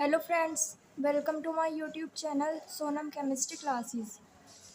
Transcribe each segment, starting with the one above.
Hello friends, welcome to my YouTube channel Sonam chemistry classes.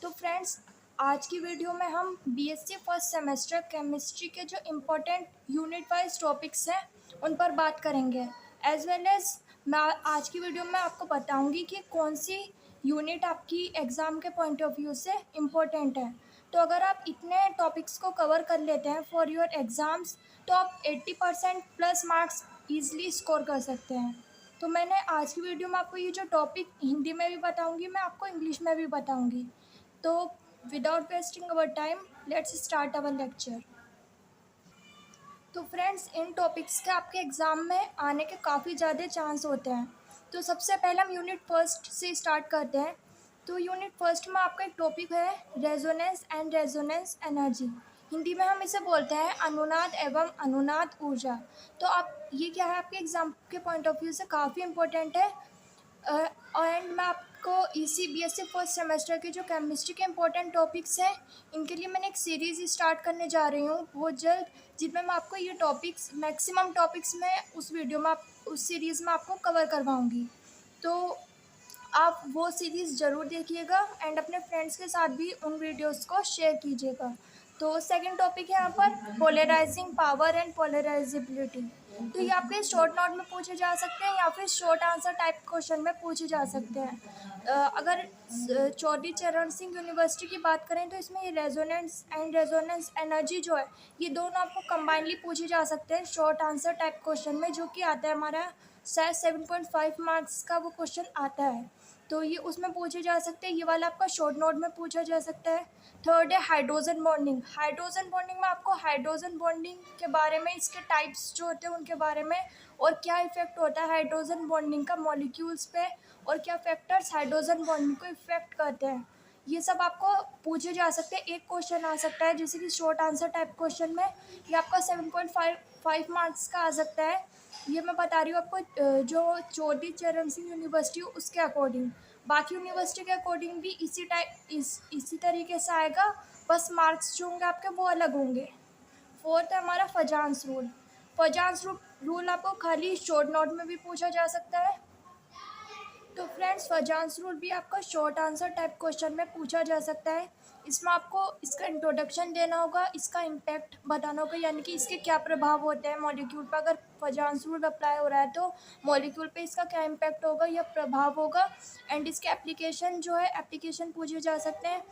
तो friends, आज की video में हम बीएससी फर्स्ट सेमेस्टर केमिस्ट्री के जो इम्पोर्टेंट यूनिट वाइज टॉपिक्स हैं उन पर बात करेंगे। एज वेल एज मैं आज की वीडियो में आपको बताऊंगी कि कौन सी यूनिट आपकी एग्ज़ाम के पॉइंट ऑफ व्यू से इम्पोर्टेंट है। तो अगर आप इतने टॉपिक्स को कवर कर लेते हैं फॉर योर एग्ज़ाम्स, तो आप 80% प्लस मार्क्स ईजिली स्कोर कर सकते हैं। तो मैंने आज की वीडियो में आपको ये जो टॉपिक हिंदी में भी बताऊंगी, मैं आपको इंग्लिश में भी बताऊंगी। तो without wasting our time, let's start our lecture. तो फ्रेंड्स, इन टॉपिक्स के आपके एग्ज़ाम में आने के काफ़ी ज़्यादा चांस होते हैं। तो सबसे पहले हम यूनिट फर्स्ट से स्टार्ट करते हैं। तो यूनिट फर्स्ट में आपका एक टॉपिक है resonance and resonance energy. Hindi में हम इसे बोलते हैं अनुनाद एवं अनुनाद ऊर्जा। तो आप ये क्या है, आपके एग्ज़ाम के पॉइंट ऑफ व्यू से काफ़ी इंपॉर्टेंट है। एंड मैं आपको इसी बीएससी फर्स्ट सेमेस्टर के जो केमिस्ट्री के इंपॉर्टेंट टॉपिक्स हैं, इनके लिए मैंने एक सीरीज़ स्टार्ट करने जा रही हूँ बहुत जल्द, जिसमें मैं आपको ये टॉपिक्स मैक्सिमम टॉपिक्स में उस वीडियो में उस सीरीज़ में आपको कवर करवाऊँगी। तो आप वो सीरीज़ ज़रूर देखिएगा एंड अपने फ्रेंड्स के साथ भी उन वीडियोस को शेयर कीजिएगा। तो सेकंड टॉपिक है यहाँ पर पोलराइजिंग पावर एंड पोलराइजेबिलिटी। तो ये आपके शॉर्ट नोट में पूछे जा सकते हैं या फिर शॉर्ट आंसर टाइप क्वेश्चन में पूछे जा सकते हैं। अगर चौधरी चरण सिंह यूनिवर्सिटी की बात करें तो इसमें ये रेजोनेंस एंड रेजोनेंस एनर्जी जो है, ये दोनों आपको कंबाइनली पूछे जा सकते हैं शॉर्ट आंसर टाइप क्वेश्चन में, जो कि आता है हमारा शायद 7.5 मार्क्स का वो क्वेश्चन आता है। तो ये उसमें पूछे जा सकते हैं, ये वाला आपका शॉर्ट नोट में पूछा जा सकता है। थर्ड है हाइड्रोजन बॉन्डिंग। हाइड्रोजन बॉन्डिंग में आपको हाइड्रोजन बॉन्डिंग के बारे में, इसके टाइप्स जो होते हैं उनके बारे में, और क्या इफेक्ट होता है हाइड्रोजन बॉन्डिंग का मॉलिक्यूल्स पे, और क्या फैक्टर्स हाइड्रोजन बॉन्डिंग को इफेक्ट करते हैं, ये सब आपको पूछे जा सकते हैं। एक क्वेश्चन आ सकता है जैसे कि शॉर्ट आंसर टाइप क्वेश्चन में, ये आपका 7.5 मार्क्स का आ सकता है। ये मैं बता रही हूँ आपको जो चौधरी चरण सिंह यूनिवर्सिटी उसके अकॉर्डिंग। बाकी यूनिवर्सिटी के अकॉर्डिंग भी इसी तरीके से आएगा, बस मार्क्स जो होंगे आपके वो अलग होंगे। फोर्थ है हमारा फजांस रूल। फजांस रूल आपको खाली शॉर्ट नोट में भी पूछा जा सकता है। तो फ्रेंड्स, फजांस रूल भी आपका शॉर्ट आंसर टाइप क्वेश्चन में पूछा जा सकता है। इसमें आपको इसका इंट्रोडक्शन देना होगा, इसका इम्पैक्ट बताना होगा, यानी कि इसके क्या प्रभाव होते हैं मॉलिक्यूल पर। अगर फजांस रूल अप्लाई हो रहा है तो मॉलिक्यूल पे इसका क्या इम्पैक्ट होगा या प्रभाव होगा, एंड इसके एप्लीकेशन जो है, एप्लीकेशन पूछे जा सकते हैं।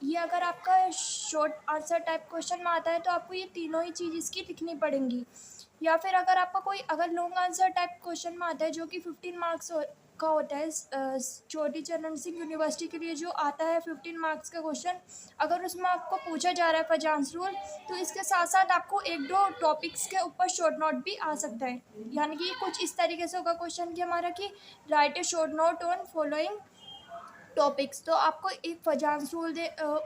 ये अगर आपका शॉर्ट आंसर टाइप क्वेश्चन में आता है तो आपको ये तीनों ही चीज़ इसकी लिखनी पड़ेंगी। या फिर अगर आपका कोई अगर लॉन्ग आंसर टाइप क्वेश्चन में आता है जो कि 15 मार्क्स का होता है, चौधरी चरण सिंह यूनिवर्सिटी के लिए जो आता है 15 मार्क्स का क्वेश्चन, अगर उसमें आपको पूछा जा रहा है फजांस रूल, तो इसके साथ साथ आपको एक दो टॉपिक्स के ऊपर शॉर्ट नोट भी आ सकता है। यानी कि कुछ इस तरीके से होगा क्वेश्चन कि हमारा कि right A short note on following topics. तो आपको एक फजांस रूल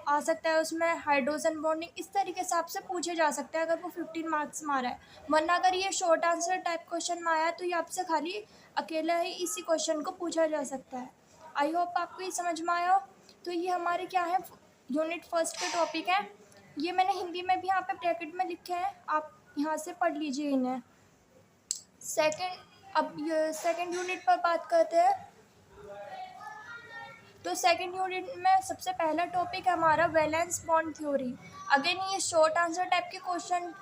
आ सकता है, उसमें हाइड्रोजन बॉन्डिंग, इस तरीके से आपसे पूछे जा सकते हैं अगर वो 15 मार्क्स में आ रहा है। वरना अगर ये शॉर्ट आंसर टाइप क्वेश्चन में आया है तो ये आपसे खाली अकेला ही इसी क्वेश्चन को पूछा जा सकता है। आई होप आपको ये समझ में आया हो। तो ये हमारे क्या है, यूनिट फर्स्ट के टॉपिक हैं। ये मैंने हिंदी में भी यहाँ पे ब्रैकेट में लिखे हैं, आप यहाँ से पढ़ लीजिए इन्हें। सेकेंड यूनिट पर बात करते हैं। तो सेकंड यूनिट में सबसे पहला टॉपिक है हमारा वैलेंस बॉन्ड थ्योरी। अगेन ये शॉर्ट आंसर टाइप के क्वेश्चन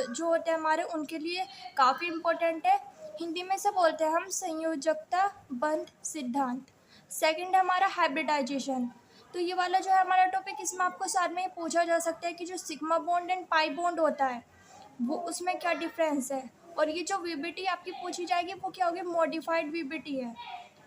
जो होते हैं हमारे, उनके लिए काफ़ी इम्पोर्टेंट है। हिंदी में से बोलते हैं हम संयोजकता बंध सिद्धांत। सेकंड है हमारा हाइब्रिडाइजेशन। तो ये वाला जो है हमारा टॉपिक, इसमें आपको साथ में ये पूछा जा सकता है कि जो sigma bond and pi bond होता है वो उसमें क्या डिफरेंस है, और ये जो वीबीटी आपकी पूछी जाएगी वो क्या होगी, मॉडिफाइड वीबीटी है।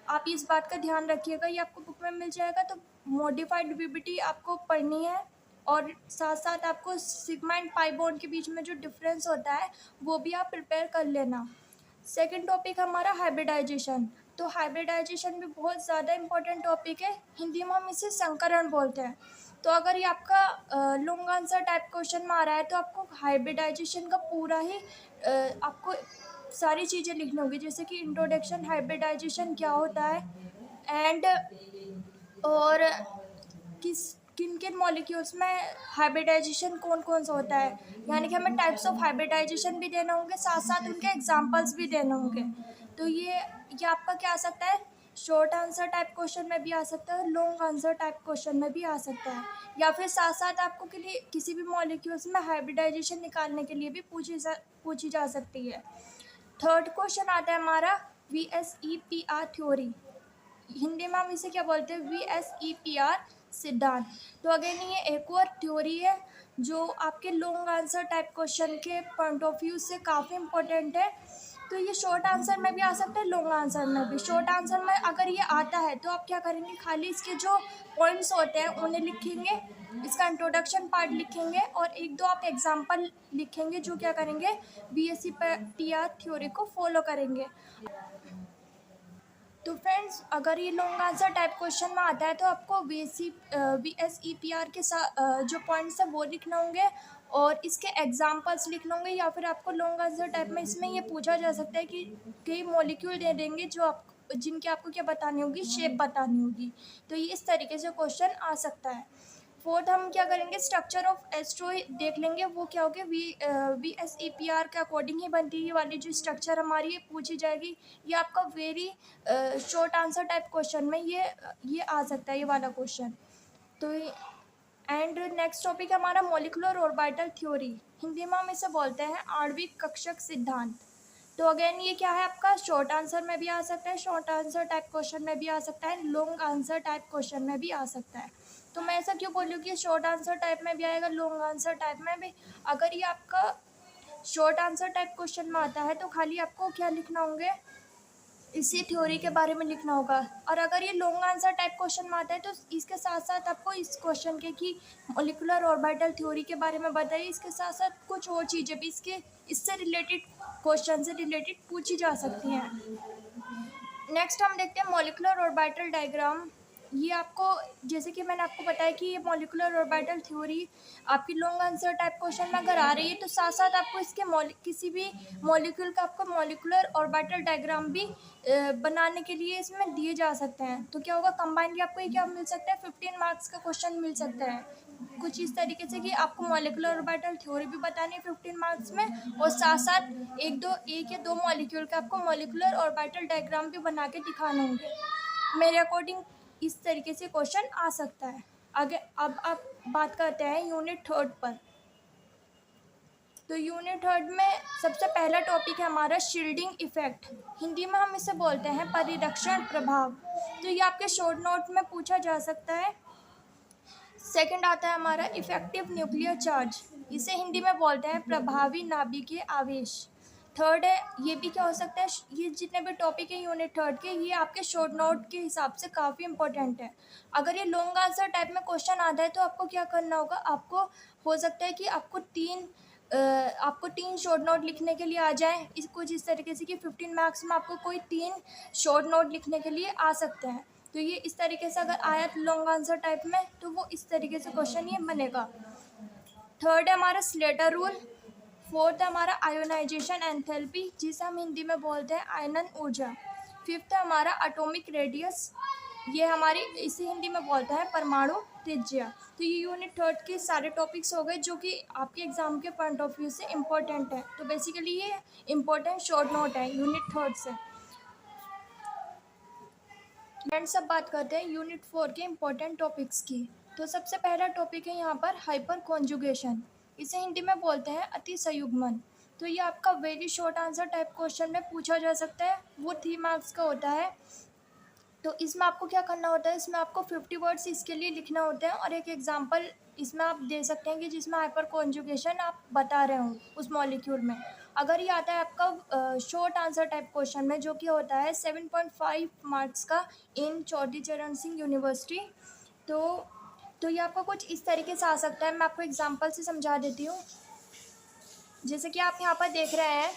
आप इस बात का ध्यान रखिएगा, ये आपको बुक में मिल जाएगा। तो मॉडिफाइड वीबीटी आपको पढ़नी है, और साथ साथ आपको सिग्मा एंड पाई बॉन्ड के बीच में जो डिफरेंस होता है वो भी आप प्रिपेयर कर लेना। सेकंड टॉपिक हमारा हाइब्रिडाइजेशन। तो हाइब्रिडाइजेशन भी बहुत ज़्यादा इम्पोर्टेंट टॉपिक है, हिंदी में हम इसे संकरण बोलते हैं। तो अगर ये आपका लॉन्ग आंसर टाइप क्वेश्चन में आ रहा है तो आपको हाइब्रिडाइजेशन का पूरा ही आपको सारी चीज़ें लिखनी होगी, जैसे कि इंट्रोडक्शन, हाइब्रिडाइजेशन क्या होता है, एंड और किन किन मॉलिक्यूल्स में हाइब्रिडाइजेशन कौन कौन सा होता है, यानी कि हमें टाइप्स ऑफ हाइब्रिडाइजेशन भी देना होंगे, साथ साथ उनके एग्जांपल्स भी देने होंगे। तो ये ये आपका क्या आ सकता है, शॉर्ट आंसर टाइप क्वेश्चन में भी आ सकता है, लॉन्ग आंसर टाइप क्वेश्चन में भी आ सकता है, या फिर साथ साथ आपको के लिए किसी भी मॉलिक्यूल्स में हाइब्रिडाइजेशन निकालने के लिए भी पूछी जा सकती है। थर्ड क्वेश्चन आता है हमारा VSEPR थ्योरी। हिंदी में हम इसे क्या बोलते हैं, VSEPR सिद्धांत। तो अगेन ये एक और थ्योरी है जो आपके लॉन्ग आंसर टाइप क्वेश्चन के पॉइंट ऑफ व्यू से काफ़ी इंपॉर्टेंट है। तो ये शॉर्ट आंसर में भी आ सकता है, लॉन्ग आंसर में भी। शॉर्ट आंसर में अगर ये आता है तो आप क्या करेंगे, खाली इसके जो पॉइंट्स होते हैं उन्हें लिखेंगे, इसका इंट्रोडक्शन पार्ट लिखेंगे और एक दो आप एग्जाम्पल लिखेंगे जो क्या करेंगे, VSEPR थ्योरी को फॉलो करेंगे। तो फ्रेंड्स अगर ये लॉन्ग आंसर टाइप क्वेश्चन में आता है तो आपको VSEPR के साथ जो पॉइंट्स है वो लिखने होंगे और इसके एग्जांपल्स लिखने होंगे, या फिर आपको लॉन्ग आंसर टाइप में इसमें ये पूछा जा सकता है कि कई मॉलिक्यूल दे देंगे जो आप जिनकी आपको क्या बतानी होगी, शेप बतानी होगी। तो ये इस तरीके से क्वेश्चन आ सकता है। फोर्थ हम क्या करेंगे, स्ट्रक्चर ऑफ एस्ट्रॉय देख लेंगे, वो क्या होगा, VSEPR के अकॉर्डिंग ही बनती है। ये वाली जो स्ट्रक्चर हमारी है पूछी जाएगी। ये आपका very short answer type question में ये आ सकता है, ये वाला क्वेश्चन। तो एंड नेक्स्ट टॉपिक है हमारा मॉलिक्यूलर ऑर्बिटल थ्योरी। हिंदी में हम इसे बोलते हैं आणविक कक्षक सिद्धांत। तो अगेन ये क्या है आपका, शॉर्ट आंसर में भी आ सकता है, शॉर्ट आंसर टाइप क्वेश्चन में भी आ सकता है, लॉन्ग आंसर टाइप क्वेश्चन में भी आ सकता है। तो मैं ऐसा क्यों बोल रही हूँ कि शॉर्ट आंसर टाइप में भी आएगा, लॉन्ग आंसर टाइप में भी। अगर ये आपका शॉर्ट आंसर टाइप क्वेश्चन में आता है तो खाली आपको क्या लिखना होंगे, इसी थ्योरी के बारे में लिखना होगा। और अगर ये लॉन्ग आंसर टाइप क्वेश्चन में आता है तो इसके साथ साथ आपको इस क्वेश्चन के कि मॉलिक्यूलर ऑर्बिटल थ्योरी के बारे में बताइए, इसके साथ साथ कुछ और चीज़ें भी इससे रिलेटेड, क्वेश्चन से रिलेटेड पूछी जा सकती हैं। नेक्स्ट हम देखते हैं मॉलिक्यूलर ऑर्बिटल डायग्राम। ये आपको, जैसे कि मैंने आपको बताया कि ये मॉलिक्यूलर ऑर्बिटल थ्योरी आपकी लॉन्ग आंसर टाइप क्वेश्चन में अगर आ रही है तो साथ साथ आपको इसके किसी भी मॉलिक्यूल का आपको मॉलिक्यूलर ऑर्बिटल डायग्राम भी बनाने के लिए इसमें दिए जा सकते हैं। तो क्या होगा, कंबाइनली आपको ये क्या मिल सकता है, 15 मार्क्स का क्वेश्चन मिल सकता है कुछ इस तरीके से कि आपको मॉलिक्यूलर ऑर्बिटल थ्योरी भी बतानी है 15 मार्क्स में, और साथ साथ एक या दो मॉलिक्यूल का आपको मॉलिक्यूलर ऑर्बिटल डायग्राम भी बना के दिखाने होंगे। मेरे अकॉर्डिंग इस तरीके से क्वेश्चन आ सकता है। आगे अब आप बात करते हैं यूनिट थर्ड पर। तो यूनिट थर्ड में सबसे पहला टॉपिक है हमारा शील्डिंग इफेक्ट। हिंदी में हम इसे बोलते हैं परिरक्षण प्रभाव। तो ये आपके शॉर्ट नोट में पूछा जा सकता है। सेकंड आता है हमारा इफेक्टिव न्यूक्लियर चार्ज, इसे हिंदी में बोलते हैं प्रभावी नाभिकीय आवेश। थर्ड है, ये भी क्या हो सकता है, ये जितने भी टॉपिक है यूनिट थर्ड के, ये आपके शॉर्ट नोट के हिसाब से काफ़ी इंपॉर्टेंट है। अगर ये लॉन्ग आंसर टाइप में क्वेश्चन आता है तो आपको क्या करना होगा, आपको हो सकता है कि आपको तीन शॉर्ट नोट लिखने के लिए आ जाए, कुछ इस तरीके से कि 15 मार्क्स में आपको कोई 3 शॉर्ट नोट लिखने के लिए आ सकते हैं। तो ये इस तरीके से अगर आया लॉन्ग आंसर टाइप में तो वो इस तरीके से क्वेश्चन ये बनेगा। थर्ड है हमारा स्लेटर रूल। फोर्थ है हमारा आयोनाइजेशन एंथैल्पी, जिसे हम हिंदी में बोलते हैं आयनन ऊर्जा। फिफ्थ है हमारा एटॉमिक रेडियस, ये हमारी इसे हिंदी में बोलते हैं परमाणु त्रिज्या। तो ये यूनिट थर्ड के सारे टॉपिक्स हो गए जो कि आपके एग्जाम के पॉइंट ऑफ व्यू से इम्पोर्टेंट है। तो बेसिकली ये इम्पोर्टेंट शॉर्ट नोट है यूनिट थर्ड से। फ्रेंड्स अब बात करते हैं यूनिट 4 के इम्पोर्टेंट टॉपिक्स की। तो सबसे पहला टॉपिक है यहाँ पर हाइपर कॉन्जुगेशन, इसे हिंदी में बोलते हैं अति संयुग्मन। तो ये आपका very short answer type question में पूछा जा सकता है, वो 3 मार्क्स का होता है। तो इसमें आपको क्या करना होता है, इसमें आपको 50 वर्ड्स इसके लिए लिखना होते हैं और एक एग्जाम्पल इसमें आप दे सकते हैं कि जिसमें हाइपर कॉन्जुगेशन आप बता रहे हो उस मॉलिक्यूल में। अगर ये आता है आपका शॉर्ट आंसर टाइप क्वेश्चन में, जो कि होता है 7.5 मार्क्स का इन चौधरी चरण सिंह यूनिवर्सिटी, तो ये आपका कुछ इस तरीके से आ सकता है। मैं आपको एग्जांपल से समझा देती हूँ। जैसे कि आप यहाँ पर देख रहे हैं,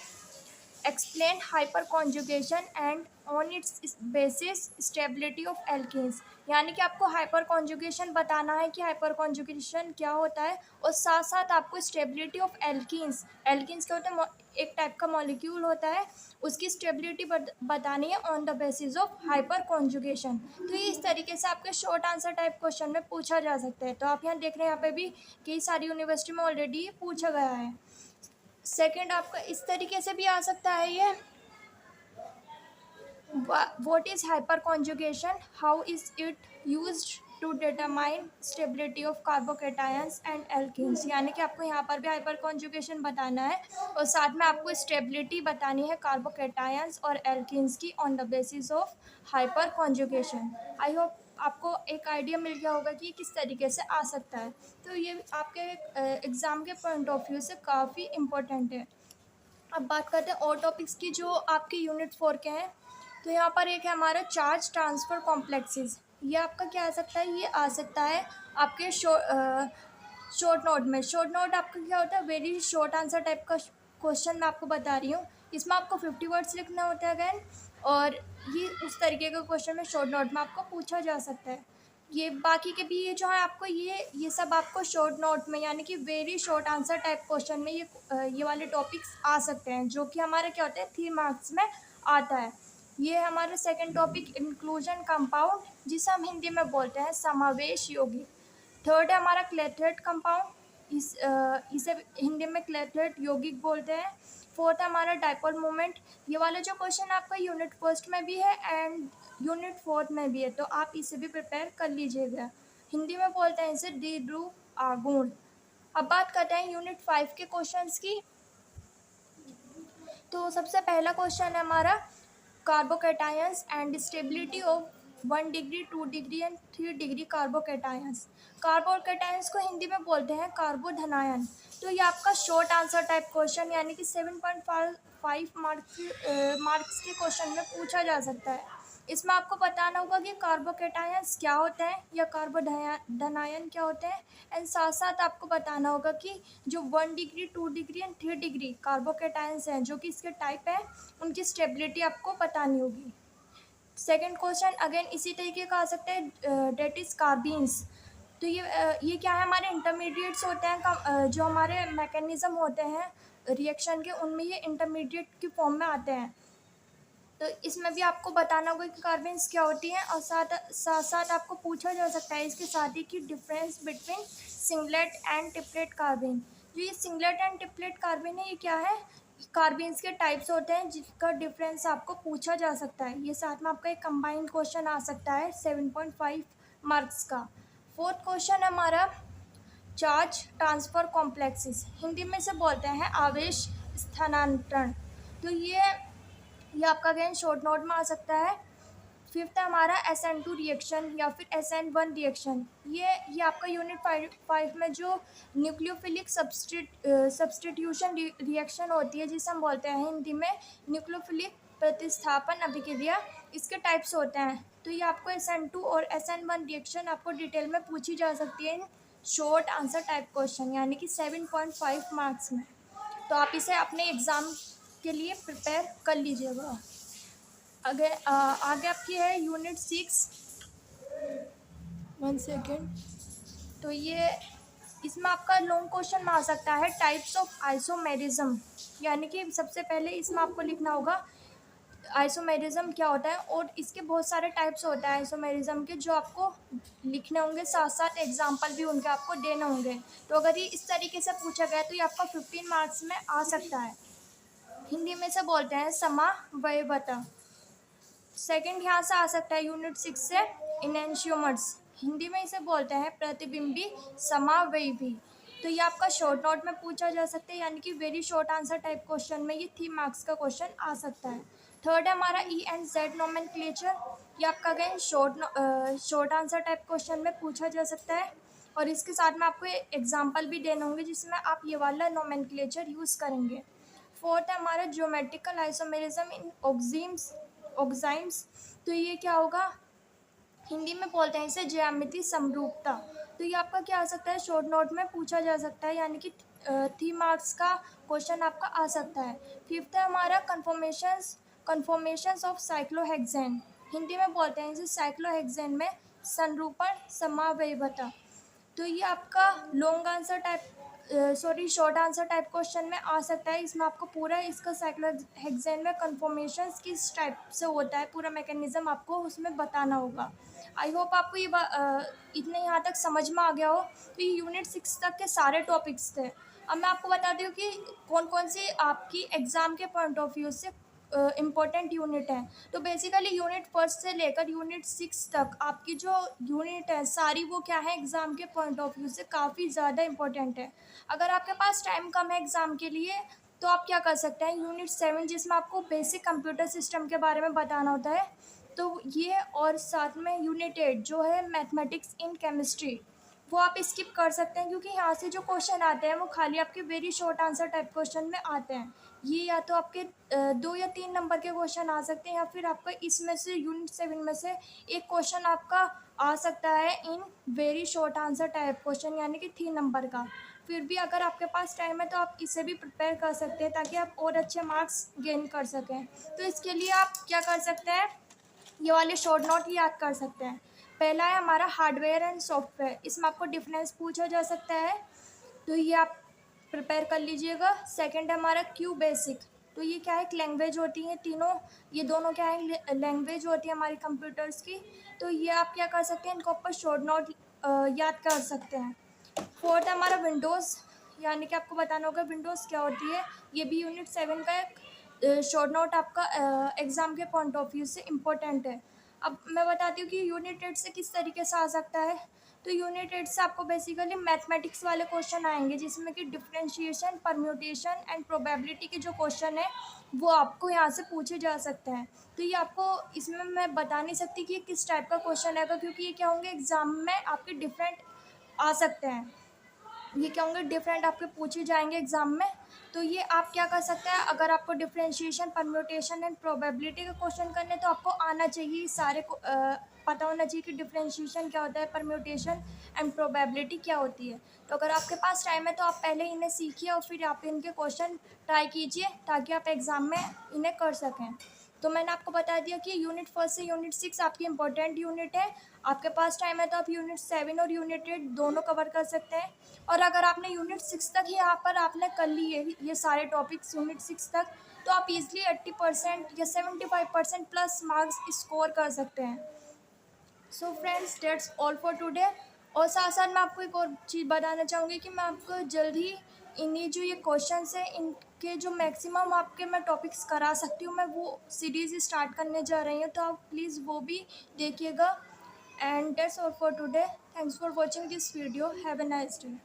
explain hyper conjugation and on its basis stability of alkenes, यानी कि आपको हाइपर कॉन्जुगेशन बताना है कि हाइपर कॉन्जुगेशन क्या होता है, और साथ साथ आपको स्टेबिलिटी ऑफ एल्कीन्स, एल्कीन्स क्या होता है, एक टाइप का मॉलिक्यूल होता है, उसकी स्टेबिलिटी बतानी है on the basis of hyper conjugation. तो ये इस तरीके से आपके शॉर्ट आंसर टाइप क्वेश्चन में पूछा जा सकता है। तो आप यहाँ देख रहे हैं, यहाँ पे भी कई सारी यूनिवर्सिटी में ऑलरेडी पूछा गया है। सेकंड आपका इस तरीके से भी आ सकता है ये, what is hyperconjugation, how is it used to determine stability of carbocations and alkenes। यानी कि आपको यहाँ पर भी हाइपर कॉन्जुगेशन बताना है और साथ में आपको स्टेबिलिटी बतानी है कार्बोकेटायंस और एल्कीन्स की on the basis of hyper conjugation. I hope आपको एक आइडिया मिल गया होगा कि किस तरीके से आ सकता है। तो ये आपके एग्ज़ाम के पॉइंट ऑफ व्यू से काफ़ी इम्पोर्टेंट है। अब बात करते हैं और टॉपिक्स की जो आपके यूनिट 4 के हैं। तो यहाँ पर एक है हमारा चार्ज ट्रांसफ़र कॉम्प्लेक्सेस। ये आपका क्या आ सकता है, ये आ सकता है आपके शॉर्ट नोट में। शॉर्ट नोट आपका क्या होता है, वेरी शॉर्ट आंसर टाइप का क्वेश्चन मैं आपको बता रही हूँ। इसमें आपको 50 वर्ड्स लिखना होता है अगैन, और ये उस तरीके का क्वेश्चन में शॉर्ट नोट में आपको पूछा जा सकता है। ये बाकी के भी ये जो है आपको ये सब आपको शॉर्ट नोट में यानी कि very short answer type question में ये वाले टॉपिक्स आ सकते हैं, जो कि हमारा क्या होता है 3 मार्क्स में आता है। ये हमारा सेकंड टॉपिक इंक्लूजन कंपाउंड, जिसे हम हिंदी में बोलते हैं समावेश यौगिक। थर्ड है हमारा क्लेथरेट कंपाउंड, इसे हिंदी में क्लेथरेट यौगिक बोलते हैं। फोर्थ है हमारा डाइपोल मोमेंट। ये वाला जो क्वेश्चन आपका यूनिट फर्स्ट में भी है एंड यूनिट फोर्थ में भी है, तो आप इसे भी प्रिपेयर कर लीजिएगा। हिंदी में बोलते हैं इसे द्विध्रुव आघूर्ण। अब बात करते हैं यूनिट 5 के क्वेश्चंस की। तो सबसे पहला क्वेश्चन है हमारा carbocations and stability of 1 degree 2 degree and 3 degree carbocations. Carbocations को हिंदी में बोलते हैं कार्बोधनायन। तो ये आपका शॉर्ट आंसर टाइप क्वेश्चन यानी कि 7.5 मार्क्स के क्वेश्चन में पूछा जा सकता है। इसमें आपको बताना होगा कि कार्बोकेटायंस क्या होते हैं या कार्बोधनायन क्या होते हैं, एंड साथ साथ आपको बताना होगा कि जो 1 डिग्री 2 डिग्री एंड 3 डिग्री कार्बोकेटायंस हैं जो कि इसके टाइप हैं, उनकी स्टेबिलिटी आपको बतानी होगी। सेकंड क्वेश्चन अगेन इसी तरीके का आ सकता है, डेट इज़ कार्बीन्स। तो ये क्या है, हमारे इंटरमीडिएट्स होते हैं, जो हमारे मैकेनिज़्म होते हैं रिएक्शन के, उनमें ये इंटरमीडिएट की फॉर्म में आते हैं। तो इसमें भी आपको बताना होगा कि कार्बन्स क्या होती हैं, और साथ साथ आपको पूछा जा सकता है इसके साथ ही कि difference between singlet and triplet carbon. जो ये सिंगलेट एंड ट्रिपलेट कार्बन है, ये क्या है, कार्बन्स के टाइप्स होते हैं जिसका डिफरेंस आपको पूछा जा सकता है। ये साथ में आपका एक कंबाइंड क्वेश्चन आ सकता है 7.5 मार्क्स का। फोर्थ क्वेश्चन हमारा चार्ज ट्रांसफ़र कॉम्प्लेक्सेस, हिंदी में से बोलते हैं आवेश स्थानांतरण। तो ये आपका अगेन शॉर्ट नोट में आ सकता है। फिफ्थ है हमारा SN2 रिएक्शन या फिर SN1 रिएक्शन। ये आपका यूनिट 5 में जो न्यूक्लियोफिलिक सब्सटीट्यूशन रिएक्शन होती है, जिसे हम बोलते हैं हिंदी में न्यूक्लियोफिलिक प्रतिस्थापन अभिक्रिया, इसके टाइप्स होते हैं। तो ये आपको SN2 और SN1 रिएक्शन आपको डिटेल में पूछी जा सकती है in short answer type question यानी कि 7.5 मार्क्स में। तो आप इसे अपने एग्ज़ाम के लिए प्रिपेयर कर लीजिएगा। आगे आपकी है यूनिट 6। 1 सेकेंड। तो ये इसमें आपका लॉन्ग क्वेश्चन में आ सकता है टाइप्स ऑफ आइसोमेरिज्म, यानी कि सबसे पहले इसमें आपको लिखना होगा आइसोमेरिज्म क्या होता है, और इसके बहुत सारे टाइप्स होते हैं आइसोमेरिज्म के, जो आपको लिखने होंगे, साथ साथ एग्जांपल भी उनके आपको देने होंगे। तो अगर ये इस तरीके से पूछा गया तो ये आपका 15 मार्क्स में आ सकता है। हिंदी में से बोलते हैं समावयवता। सेकंड यहाँ से आ सकता है यूनिट 6 से इनेंशियोमर्स, हिंदी में इसे बोलते हैं प्रतिबिंबी समावयवी। तो ये आपका शॉर्ट नोट में पूछा जा सकता है यानी कि very short answer type question में ये 3 मार्क्स का क्वेश्चन आ सकता है। थर्ड है हमारा E&Z नोमेनक्लेचर। ये आपका again short answer type question में पूछा जा सकता है, और इसके साथ में आपको एग्जाम्पल भी देने होंगे जिसमें आप ये वाला नोमेनक्लेचर यूज़ करेंगे। फोर्थ है हमारा ज्योमेट्रिकल आइसोमेरिज्म इन ऑक्साइम्स। तो ये क्या होगा, हिंदी में बोलते हैं इसे ज्यामिति समरूपता। तो ये आपका क्या आ सकता है, शॉर्ट नोट में पूछा जा सकता है यानी कि 3 मार्क्स का क्वेश्चन आपका आ सकता है। फिफ्थ है हमारा कन्फॉर्मेशंस ऑफ साइक्लोहेक्सेन, हिंदी में बोलते हैं इसे साइक्लोहेक्सेन में संरूपण समावयवता। तो ये आपका long answer type short answer type question में आ सकता है। इसमें आपको पूरा इसका साइक्लोहेक्सेन में कन्फॉर्मेशंस किस टाइप से होता है, पूरा मैकेनिज्म आपको उसमें बताना होगा। आई होप आपको ये इतने यहाँ तक समझ में आ गया हो। तो ये यूनिट 6 तक के सारे टॉपिक्स थे। अब मैं आपको बता दूँ कि कौन कौन सी आपकी एग्ज़ाम के पॉइंट ऑफ व्यू से इम्पोर्टेंट यूनिट है। तो बेसिकली यूनिट फर्स्ट से लेकर यूनिट 6 तक आपकी जो यूनिट है सारी वो क्या है, एग्ज़ाम के पॉइंट ऑफ व्यू से काफ़ी ज़्यादा इम्पोर्टेंट है। अगर आपके पास टाइम कम है एग्ज़ाम के लिए तो आप क्या कर सकते हैं, यूनिट 7 जिसमें आपको बेसिक कंप्यूटर सिस्टम के बारे में बताना होता है तो ये, और साथ में यूनिट 8 जो है मैथमेटिक्स इन केमिस्ट्री, वो आप स्किप कर सकते हैं क्योंकि यहाँ से जो क्वेश्चन आते हैं वो खाली आपके very short answer type question में आते हैं। ये या तो आपके 2 या 3 नंबर के क्वेश्चन आ सकते हैं या फिर आपका इसमें से यूनिट 7 में से एक क्वेश्चन आपका आ सकता है in very short answer type question, यानी कि 3 नंबर का। फिर भी अगर आपके पास टाइम है तो आप इसे भी प्रिपेयर कर सकते हैं ताकि आप और अच्छे मार्क्स गेन कर सकें। तो इसके लिए आप क्या कर सकते हैं, ये वाले शॉर्ट नोट याद कर सकते हैं। पहला है हमारा हार्डवेयर एंड सॉफ्टवेयर, इसमें आपको डिफरेंस पूछा जा सकता है तो ये आप प्रिपेयर कर लीजिएगा। सेकंड है हमारा क्यू बेसिक, तो ये क्या है, एक लैंग्वेज होती है तीनों, ये दोनों क्या है, लैंग्वेज होती है हमारी कंप्यूटर्स की। तो ये आप क्या कर सकते हैं, इनको ऊपर शॉर्ट नोट याद कर सकते हैं। फोर्थ है हमारा विंडोज़, यानी कि आपको बताना होगा विंडोज़ क्या होती है। ये भी यूनिट 7 का एक शॉर्ट नोट आपका एग्ज़ाम के पॉइंट ऑफ व्यू से इम्पोर्टेंट है। अब मैं बताती हूँ कि यूनिट 8 से किस तरीके से आ सकता है। तो यूनिट 8 से आपको बेसिकली मैथमेटिक्स वाले क्वेश्चन आएंगे जिसमें कि डिफरेंशिएशन, परम्यूटेशन एंड प्रोबेबिलिटी के जो क्वेश्चन है वो आपको यहाँ से पूछे जा सकते हैं। तो ये आपको, इसमें मैं बता नहीं सकती कि ये किस टाइप का क्वेश्चन आएगा क्योंकि ये क्या होंगे, एग्ज़ाम में आपके डिफरेंट आ सकते हैं। ये क्या होंगे, डिफरेंट आपके पूछे जाएंगे एग्जाम में। तो ये आप क्या कर सकते हैं, अगर आपको डिफरेंशिएशन, परम्यूटेशन एंड प्रोबेबिलिटी का क्वेश्चन करने तो आपको आना चाहिए सारे को, पता होना चाहिए कि डिफरेंशिएशन क्या होता है, परम्यूटेशन एंड प्रोबेबिलिटी क्या होती है। तो अगर आपके पास टाइम है तो आप पहले इन्हें सीखिए और फिर आप इनके क्वेश्चन ट्राई कीजिए ताकि आप एग्ज़ाम में इन्हें कर सकें। तो मैंने आपको बता दिया कि यूनिट 1 से यूनिट 6 आपकी इंपॉर्टेंट यूनिट है। आपके पास टाइम है तो आप यूनिट 7 और यूनिट 8 दोनों कवर कर सकते हैं। और अगर आपने यूनिट 6 तक ही यहाँ पर आपने कर लिए ये सारे टॉपिक्स यूनिट 6 तक, तो आप इजीली 80% या 75% प्लस मार्क्स स्कोर कर सकते हैं। So friends, that's all for today. और साथ साथ मैं आपको एक और चीज़ बताना चाहूँगी कि मैं आपको जल्द ही इन्हीं जो ये क्वेश्चंस हैं इनके जो मैक्सिमम आपके मैं टॉपिक्स करा सकती हूँ, मैं वो सीरीज़ स्टार्ट करने जा रही हूँ, तो आप प्लीज़ वो भी देखिएगा। And that's all for today. Thanks for watching this video. Have a nice day.